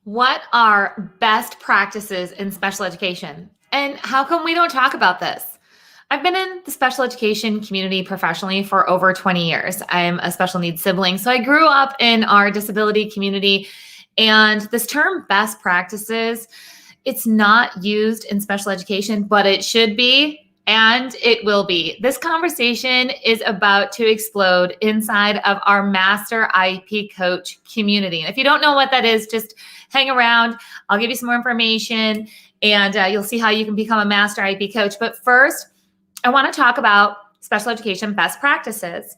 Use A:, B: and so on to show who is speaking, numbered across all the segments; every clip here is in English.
A: What are best practices in special education? And how come we don't talk about this? I've been in the special education community professionally for over 20 years. I'm a special needs sibling, so I grew up in our disability community. And this term best practices, it's not used in special education, but it should be. And it will be. This conversation is about to explode inside of our Master IEP Coach community. And if you don't know what that is, just hang around. I'll give you some more information and you'll see how you can become a Master IEP Coach. But first, I want to talk about special education best practices.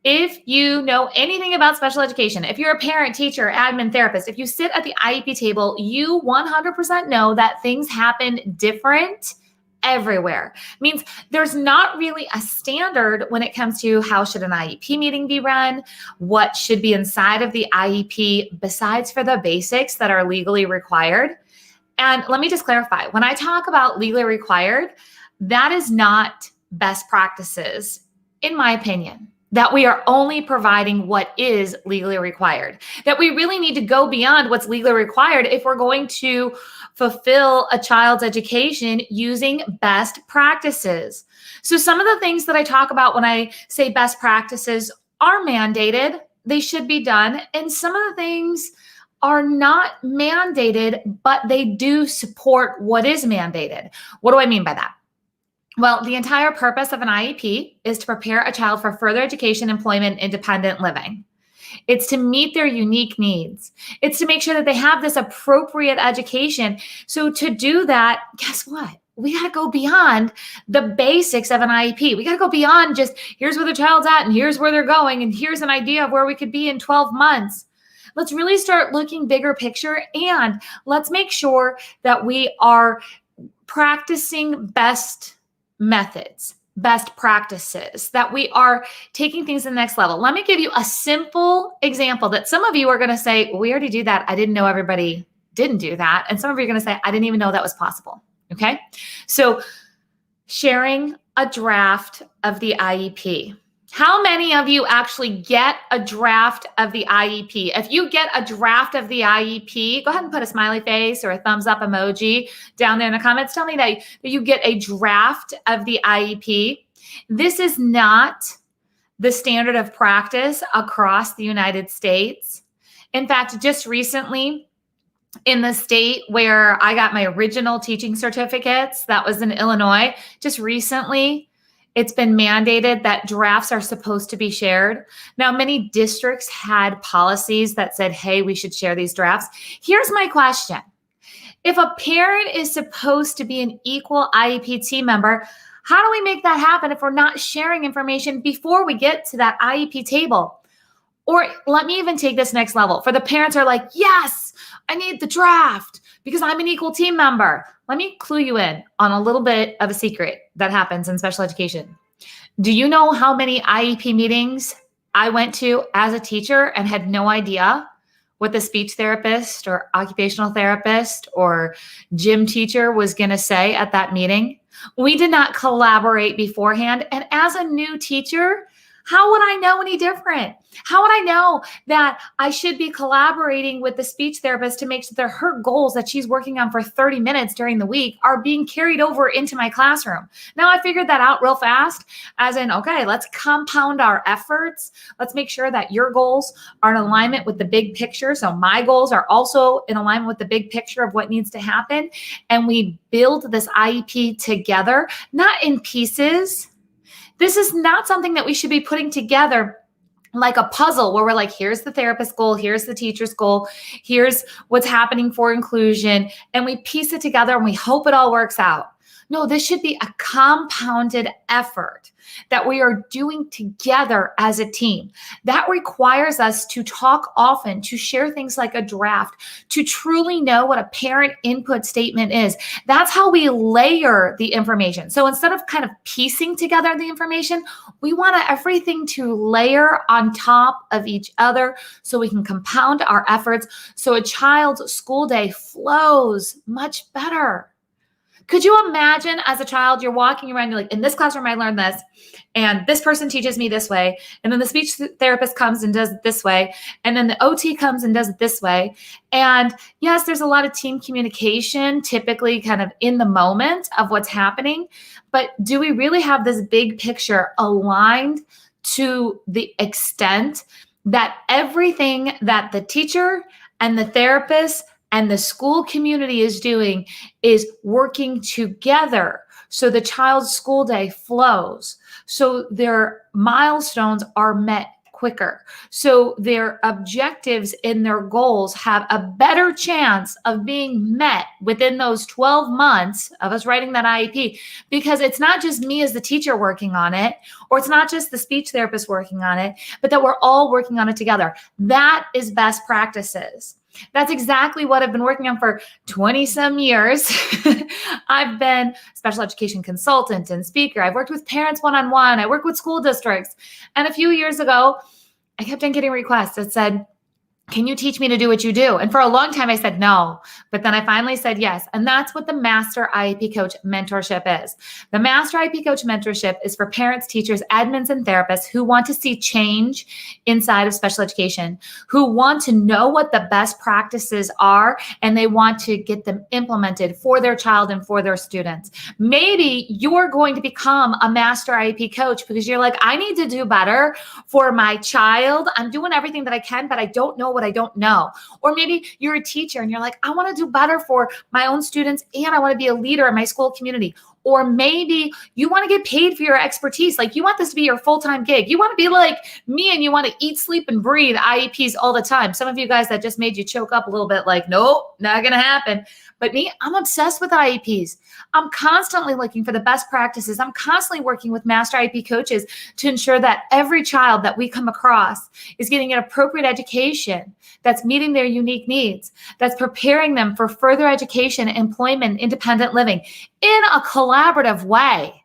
A: If you know anything about special education, if you're a parent, teacher, admin, therapist, if you sit at the IEP table, you 100% know that things happen different everywhere. It means there's not really a standard when it comes to how should an IEP meeting be run, what should be inside of the IEP besides for the basics that are legally required. And let me just clarify, when I talk about legally required, that is not best practices, in my opinion. That we are only providing what is legally required, that we really need to go beyond what's legally required if we're going to fulfill a child's education using best practices. So some of the things that I talk about when I say best practices are mandated, they should be done, and some of the things are not mandated, but they do support what is mandated. What do I mean by that? Well, the entire purpose of an IEP is to prepare a child for further education, employment, independent living. It's to meet their unique needs. It's to make sure that they have this appropriate education. So to do that, guess what? We got to go beyond the basics of an IEP. We got to go beyond just here's where the child's at and here's where they're going and here's an idea of where we could be in 12 months. Let's really start looking bigger picture, and let's make sure that we are practicing best methods, best practices, that we are taking things to the next level. Let me give you a simple example that some of you are going to say, we already do that. I didn't know everybody didn't do that. And some of you are going to say, I didn't even know that was possible. Okay. So sharing a draft of the IEP. How many of you actually get a draft of the IEP? If you get a draft of the IEP, go ahead and put a smiley face or a thumbs up emoji down there in the comments. Tell me that you get a draft of the IEP. This is not the standard of practice across the United States. In fact, just recently, in the state where I got my original teaching certificates, that was in Illinois, just recently, it's been mandated that drafts are supposed to be shared. Now, many districts had policies that said, hey, we should share these drafts. Here's my question. If a parent is supposed to be an equal IEP team member, how do we make that happen if we're not sharing information before we get to that IEP table? Or let me even take this next level. For the parents who are like, yes, I need the draft because I'm an equal team member. Let me clue you in on a little bit of a secret that happens in special education. Do you know how many IEP meetings I went to as a teacher and had no idea what the speech therapist or occupational therapist or gym teacher was going to say at that meeting? We did not collaborate beforehand. And as a new teacher, how would I know any different? How would I know that I should be collaborating with the speech therapist to make sure that her goals that she's working on for 30 minutes during the week are being carried over into my classroom? Now, I figured that out real fast, as in, okay, let's compound our efforts. Let's make sure that your goals are in alignment with the big picture. So my goals are also in alignment with the big picture of what needs to happen. And we build this IEP together, not in pieces. This is not something that we should be putting together like a puzzle where we're like, here's the therapist's goal, here's the teacher's goal, here's what's happening for inclusion, and we piece it together and we hope it all works out. No, this should be a compounded effort that we are doing together as a team. That requires us to talk often, to share things like a draft, to truly know what a parent input statement is. That's how we layer the information. So instead of kind of piecing together the information, we want everything to layer on top of each other so we can compound our efforts so a child's school day flows much better. Could you imagine as a child, you're walking around, you're like, in this classroom, I learned this, and this person teaches me this way, and then the speech therapist comes and does it this way, and then the OT comes and does it this way. And yes, there's a lot of team communication, typically kind of in the moment of what's happening, but do we really have this big picture aligned to the extent that everything that the teacher and the therapist and the school community is doing is working together so the child's school day flows, so their milestones are met quicker, so their objectives and their goals have a better chance of being met within those 12 months of us writing that IEP, because it's not just me as the teacher working on it, or it's not just the speech therapist working on it, but that we're all working on it together. That is best practices. That's exactly what I've been working on for 20 some years. I've been special education consultant and speaker. I've worked with parents one-on-one. I work with school districts. And a few years ago, I kept on getting requests that said, can you teach me to do what you do? And for a long time, I said no, but then I finally said yes. And that's what the Master IEP Coach Mentorship is. The Master IEP Coach Mentorship is for parents, teachers, admins, and therapists who want to see change inside of special education, who want to know what the best practices are, and they want to get them implemented for their child and for their students. Maybe you're going to become a Master IEP Coach because you're like, I need to do better for my child. I'm doing everything that I can, but I don't know what I don't know. Or maybe you're a teacher and you're like, I want to do better for my own students and I want to be a leader in my school community. Or maybe you want to get paid for your expertise. Like you want this to be your full-time gig. You want to be like me and you want to eat, sleep, and breathe IEPs all the time. Some of you guys that just made you choke up a little bit like, nope, not going to happen. But me, I'm obsessed with IEPs. I'm constantly looking for the best practices. I'm constantly working with Master IEP coaches to ensure that every child that we come across is getting an appropriate education that's meeting their unique needs, that's preparing them for further education, employment, independent living in a collaborative way.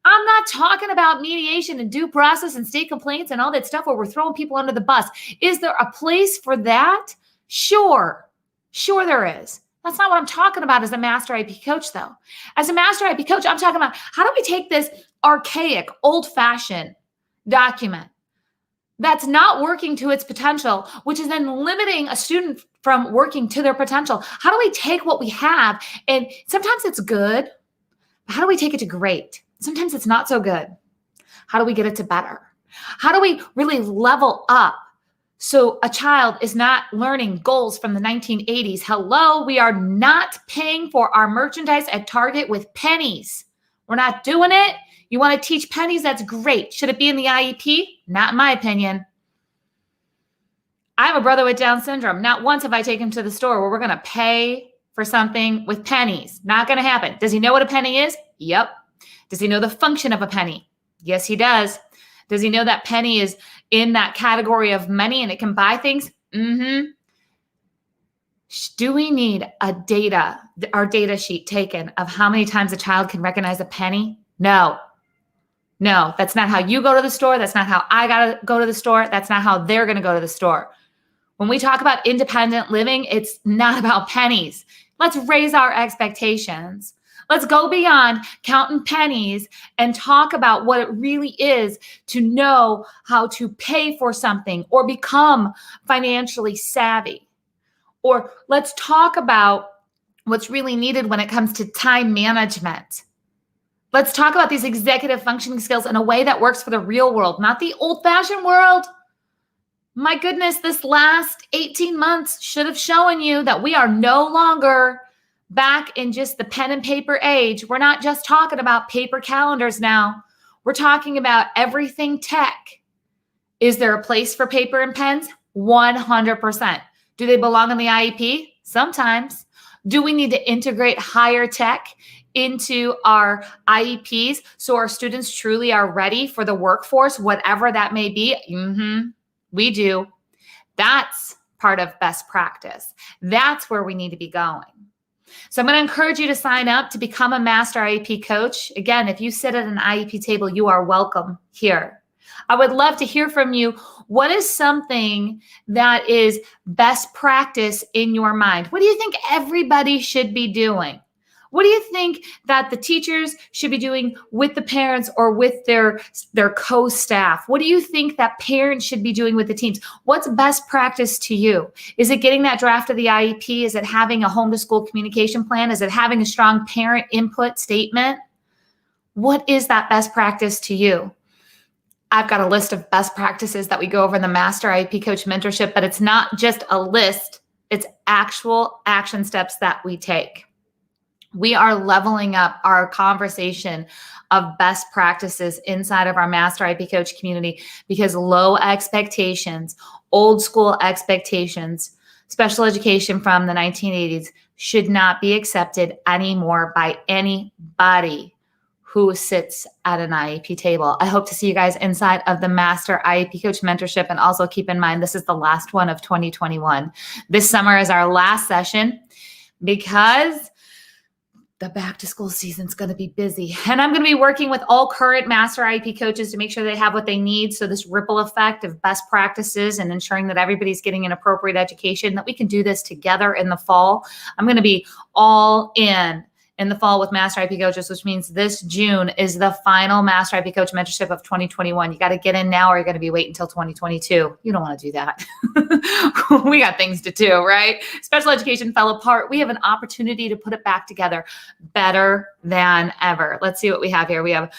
A: I'm not talking about mediation and due process and state complaints and all that stuff where we're throwing people under the bus. Is there a place for that? Sure there is. That's not what I'm talking about as a Master IEP coach, though. As a Master IEP coach, I'm talking about how do we take this archaic, old-fashioned document that's not working to its potential, which is then limiting a student from working to their potential. How do we take what we have, and sometimes it's good, but how do we take it to great? Sometimes it's not so good. How do we get it to better? How do we really level up so a child is not learning goals from the 1980s? Hello, we are not paying for our merchandise at Target with pennies. We're not doing it. You want to teach pennies? That's great. Should it be in the IEP? Not in my opinion. I have a brother with Down syndrome. Not once have I taken him to the store where we're going to pay for something with pennies. Not going to happen. Does he know what a penny is? Yep. Does he know the function of a penny? Yes, he does. Does he know that penny is in that category of money and it can buy things? Mm-hmm. Do we need our data sheet taken of how many times a child can recognize a penny? No, that's not how you go to the store. That's not how I got to go to the store. That's not how they're going to go to the store. When we talk about independent living, it's not about pennies. Let's raise our expectations. Let's go beyond counting pennies and talk about what it really is to know how to pay for something or become financially savvy. Or let's talk about what's really needed when it comes to time management. Let's talk about these executive functioning skills in a way that works for the real world, not the old-fashioned world. My goodness, this last 18 months should have shown you that we are no longer back in just the pen and paper age. We're not just talking about paper calendars now. We're talking about everything tech. Is there a place for paper and pens? 100%. Do they belong in the IEP? Sometimes. Do we need to integrate higher tech into our IEPs so our students truly are ready for the workforce, whatever that may be? We do. That's part of best practice. That's where we need to be going. So I'm going to encourage you to sign up to become a Master IEP coach. Again, if you sit at an IEP table, you are welcome here. I would love to hear from you. What is something that is best practice in your mind? What do you think everybody should be doing? What do you think that the teachers should be doing with the parents or with their co-staff? What do you think that parents should be doing with the teams? What's best practice to you? Is it getting that draft of the IEP? Is it having a home to school communication plan? Is it having a strong parent input statement? What is that best practice to you? I've got a list of best practices that we go over in the Master IEP Coach Mentorship, but it's not just a list, it's actual action steps that we take. We are leveling up our conversation of best practices inside of our Master IEP Coach community because low expectations, old school expectations, special education from the 1980s should not be accepted anymore by anybody who sits at an IEP table. I hope to see you guys inside of the Master IEP Coach Mentorship. And also keep in mind, this is the last one of 2021. This summer is our last session because the back to school season is going to be busy. And I'm going to be working with all current Master IEP coaches to make sure they have what they need. So this ripple effect of best practices and ensuring that everybody's getting an appropriate education, that we can do this together in the fall. I'm going to be all in the fall with Master IEP Coaches, which means this June is the final Master IEP Coach Mentorship of 2021. You got to get in now or you're going to be waiting until 2022. You don't want to do that. We got things to do, right? Special education fell apart. We have an opportunity to put it back together better than ever. Let's see what we have here. We have,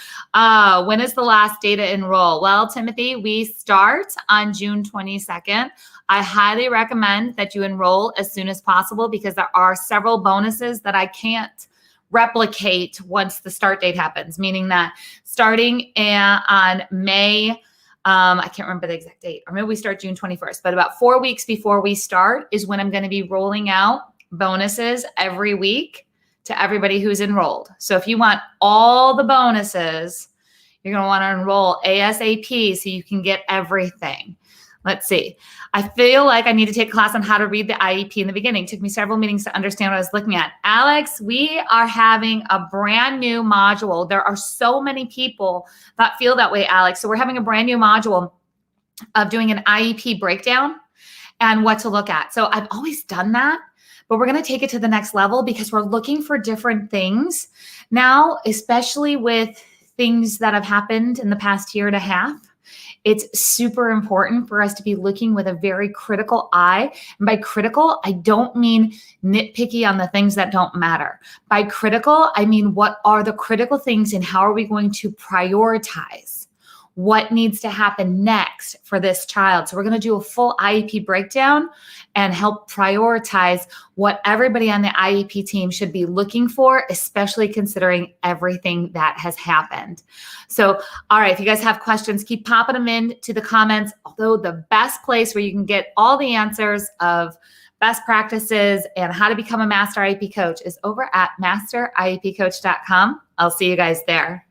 A: when is the last day to enroll? Well, Timothy, we start on June 22nd. I highly recommend that you enroll as soon as possible because there are several bonuses that I can't replicate once the start date happens, meaning that starting on May, I can't remember the exact date, or maybe we start June 21st, but about 4 weeks before we start is when I'm going to be rolling out bonuses every week to everybody who's enrolled. So if you want all the bonuses, you're going to want to enroll ASAP so you can get everything. Let's see. I feel like I need to take a class on how to read the IEP in the beginning. It took me several meetings to understand what I was looking at. Alex, we are having a brand new module. There are so many people that feel that way, Alex. So we're having a brand new module of doing an IEP breakdown and what to look at. So I've always done that, but we're going to take it to the next level because we're looking for different things now, especially with things that have happened in the past year and a half. It's super important for us to be looking with a very critical eye. And by critical, I don't mean nitpicky on the things that don't matter. By critical, I mean what are the critical things and how are we going to prioritize what needs to happen next for this child. So we're going to do a full IEP breakdown and help prioritize what everybody on the IEP team should be looking for, especially considering everything that has happened. So, all right, if you guys have questions, keep popping them into the comments. Although the best place where you can get all the answers of best practices and how to become a Master IEP coach is over at masteriepcoach.com. I'll see you guys there.